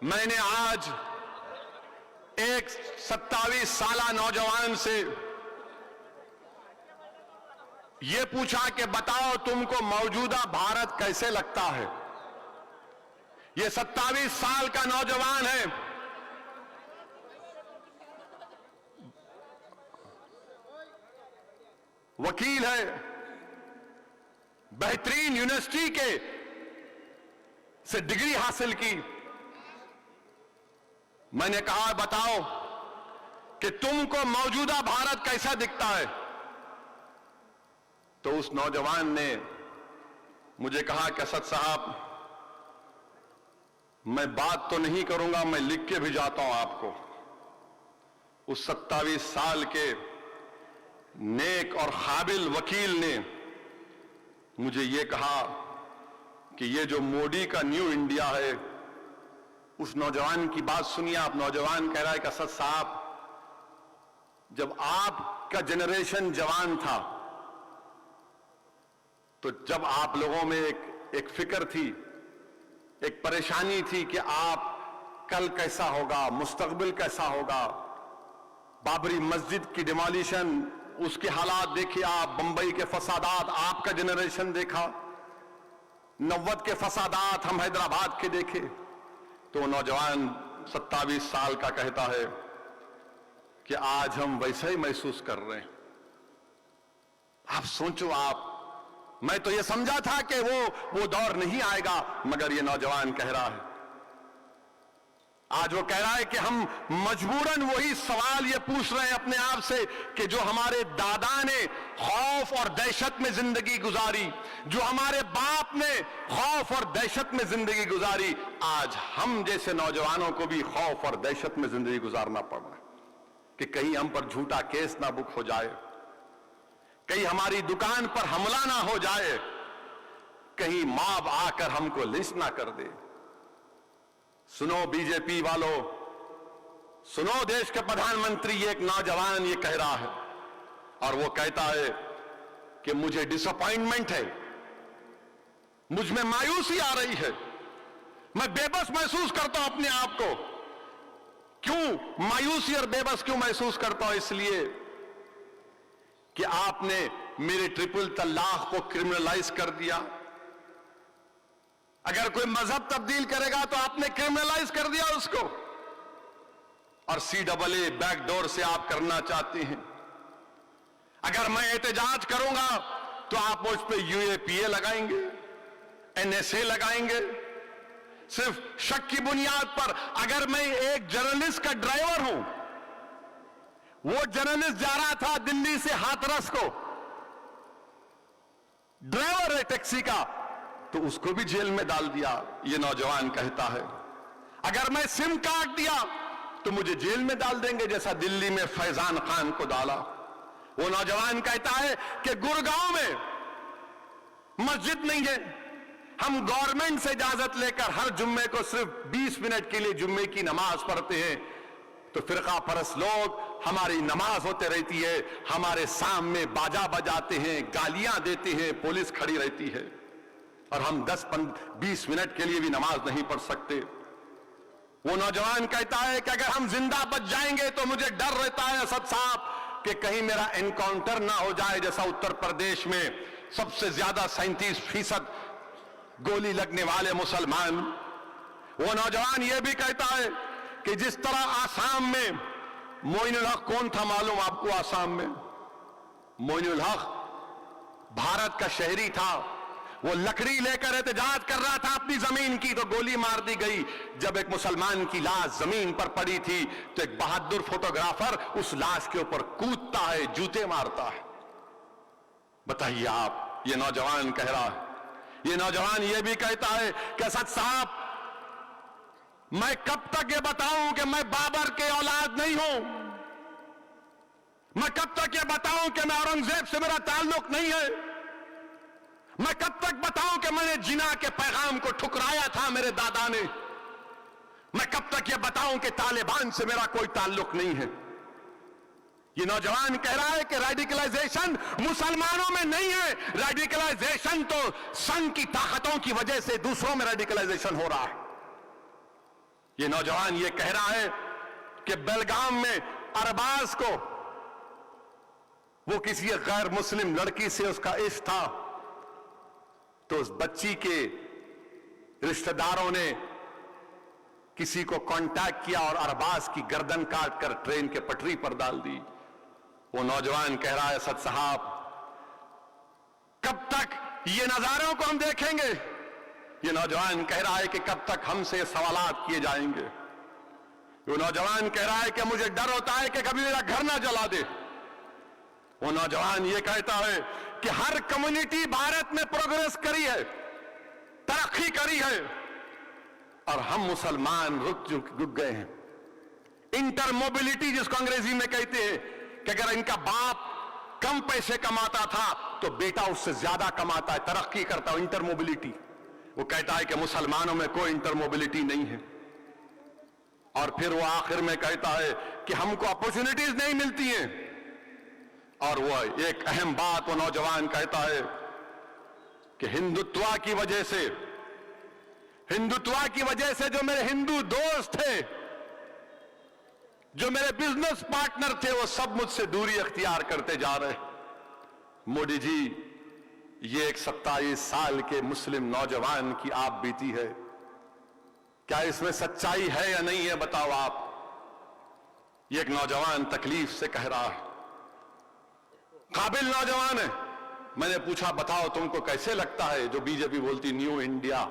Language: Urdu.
میں نے آج ایک 27 سالہ نوجوان سے یہ پوچھا کہ بتاؤ تم کو موجودہ بھارت کیسے لگتا ہے؟ یہ 27 سال کا نوجوان ہے، وکیل ہے، بہترین یونیورسٹی سے ڈگری حاصل کی۔ میں نے کہا بتاؤ کہ تم کو موجودہ بھارت کیسا دکھتا ہے؟ تو اس نوجوان نے مجھے کہا کہ اسد صاحب میں بات تو نہیں کروں گا، میں لکھ کے بھی جاتا ہوں آپ کو۔ اس 27 سال کے نیک اور قابل وکیل نے مجھے یہ کہا کہ یہ جو مودی کا نیو انڈیا ہے، اس نوجوان کی بات سنیے آپ۔ نوجوان کہہ رہا ہے کہ اسد صاحب جب آپ کا جنریشن جوان تھا تو جب آپ لوگوں میں ایک فکر تھی، ایک پریشانی تھی کہ آپ کل کیسا ہوگا، مستقبل کیسا ہوگا۔ بابری مسجد کی ڈیمولیشن، اس کے حالات دیکھیں آپ، بمبئی کے فسادات آپ کا جنریشن دیکھا، 90 کے فسادات ہم حیدرآباد کے دیکھے۔ تو نوجوان 27 سال کا کہتا ہے کہ آج ہم ویسا ہی محسوس کر رہے ہیں۔ آپ سوچو آپ، میں تو یہ سمجھا تھا کہ وہ دور نہیں آئے گا، مگر یہ نوجوان کہہ رہا ہے، آج وہ کہہ رہا ہے کہ ہم مجبوراً وہی سوال یہ پوچھ رہے ہیں اپنے آپ سے کہ جو ہمارے دادا نے خوف اور دہشت میں زندگی گزاری، جو ہمارے باپ نے خوف اور دہشت میں زندگی گزاری، آج ہم جیسے نوجوانوں کو بھی خوف اور دہشت میں زندگی گزارنا پڑ رہا ہے کہ کہیں ہم پر جھوٹا کیس نہ بک ہو جائے، کہیں ہماری دکان پر حملہ نہ ہو جائے، کہیں ماب آ کر ہم کو لنچ نہ کر دے۔ سنو بی جے پی والو، سنو دیش کے پردھان منتری، ایک نوجوان یہ کہہ رہا ہے اور وہ کہتا ہے کہ مجھے ڈس اپوائنٹمنٹ ہے، مجھ میں مایوسی آ رہی ہے، میں بے بس محسوس کرتا ہوں اپنے آپ کو۔ کیوں مایوسی اور بے بس کیوں محسوس کرتا ہوں؟ اس لیے کہ آپ نے میرے ٹرپل طلاق کو کرمنلائز کر دیا۔ اگر کوئی مذہب تبدیل کرے گا تو آپ نے کرمنلائز کر دیا اس کو، اور CAA بیک ڈور سے آپ کرنا چاہتے ہیں۔ اگر میں احتجاج کروں گا تو آپ مجھ پہ UAPA لگائیں گے، NSA لگائیں گے، صرف شک کی بنیاد پر۔ اگر میں ایک جرنلسٹ کا ڈرائیور ہوں، وہ جرنلسٹ جا رہا تھا دلی سے ہاتھرس کو، ڈرائیور ہے ٹیکسی کا، تو اس کو بھی جیل میں ڈال دیا، یہ نوجوان کہتا ہے۔ اگر میں سم کاٹ دیا تو مجھے جیل میں ڈال دیں گے، جیسا دلی میں فیضان خان کو ڈالا۔ وہ نوجوان کہتا ہے کہ گڑگاؤں میں مسجد نہیں ہے، ہم گورنمنٹ سے اجازت لے کر ہر جمعے کو صرف 20 منٹ کے لیے جمعے کی نماز پڑھتے ہیں، تو فرقہ پرست لوگ ہماری نماز ہوتے رہتی ہے، ہمارے سامنے باجا بجاتے ہیں، گالیاں دیتے ہیں، پولیس کھڑی رہتی ہے، اور ہم 10-20 منٹ کے لیے بھی نماز نہیں پڑھ سکتے۔ وہ نوجوان کہتا ہے کہ اگر ہم زندہ بچ جائیں گے تو مجھے ڈر رہتا ہے اسد صاحب کہ کہیں میرا انکاؤنٹر نہ ہو جائے، جیسا اتر پردیش میں سب سے زیادہ 37% گولی لگنے والے مسلمان۔ وہ نوجوان یہ بھی کہتا ہے کہ جس طرح آسام میں معین الحق کون تھا معلوم آپ کو؟ آسام میں معین الحق بھارت کا شہری تھا، وہ لکڑی لے کر احتجاج کر رہا تھا اپنی زمین کی، تو گولی مار دی گئی۔ جب ایک مسلمان کی لاش زمین پر پڑی تھی تو ایک بہادر فوٹوگرافر اس لاش کے اوپر کودتا ہے، جوتے مارتا ہے۔ بتائیے آپ، یہ نوجوان کہہ رہا ہے۔ یہ نوجوان یہ بھی کہتا ہے کہ اسد صاحب میں کب تک یہ بتاؤں کہ میں بابر کے اولاد نہیں ہوں؟ میں کب تک یہ بتاؤں کہ میں اورنگزیب سے میرا تعلق نہیں ہے؟ میں کب تک بتاؤں کہ میں نے جنا کے پیغام کو ٹھکرایا تھا میرے دادا نے؟ میں کب تک یہ بتاؤں کہ طالبان سے میرا کوئی تعلق نہیں ہے؟ یہ نوجوان کہہ رہا ہے کہ ریڈیکلائزیشن مسلمانوں میں نہیں ہے، ریڈیکلائزیشن تو سنگ کی طاقتوں کی وجہ سے دوسروں میں ریڈیکلائزیشن ہو رہا ہے۔ یہ نوجوان یہ کہہ رہا ہے کہ بیلگام میں ارباز کو وہ کسی غیر مسلم لڑکی سے اس کا عشق تھا، تو اس بچی کے رشتہ داروں نے کسی کو کانٹیکٹ کیا اور ارباز کی گردن کاٹ کر ٹرین کے پٹری پر ڈال دی۔ وہ نوجوان کہہ رہا ہے اسد صاحب کب تک یہ نظاروں کو ہم دیکھیں گے؟ یہ نوجوان کہہ رہا ہے کہ کب تک ہم سے سوالات کیے جائیں گے؟ وہ نوجوان کہہ رہا ہے کہ مجھے ڈر ہوتا ہے کہ کبھی میرا گھر نہ جلا دے۔ وہ نوجوان یہ کہتا ہے کہ ہر کمیونٹی بھارت میں پروگریس کری ہے، ترقی کری ہے، اور ہم مسلمان رک گئے ہیں۔ انٹر موبلٹی جس کو انگریزی میں کہتے ہیں کہ اگر ان کا باپ کم پیسے کماتا تھا تو بیٹا اس سے زیادہ کماتا ہے، ترقی کرتا ہے، انٹر موبلٹی۔ وہ کہتا ہے کہ مسلمانوں میں کوئی انٹر موبلٹی نہیں ہے، اور پھر وہ آخر میں کہتا ہے کہ ہم کو اپورچونٹیز نہیں ملتی ہیں۔ اور وہ ایک اہم بات وہ نوجوان کہتا ہے کہ ہندوتوا کی وجہ سے جو میرے ہندو دوست تھے، جو میرے بزنس پارٹنر تھے، وہ سب مجھ سے دوری اختیار کرتے جا رہے۔ مودی جی، یہ ایک 27 سال کے مسلم نوجوان کی آپ بیتی ہے، کیا اس میں سچائی ہے یا نہیں ہے بتاؤ آپ؟ یہ ایک نوجوان تکلیف سے کہہ رہا ہے، قابل نوجوان ہے۔ میں نے پوچھا بتاؤ تم کو کیسے لگتا ہے جو بی جے پی بولتی نیو انڈیا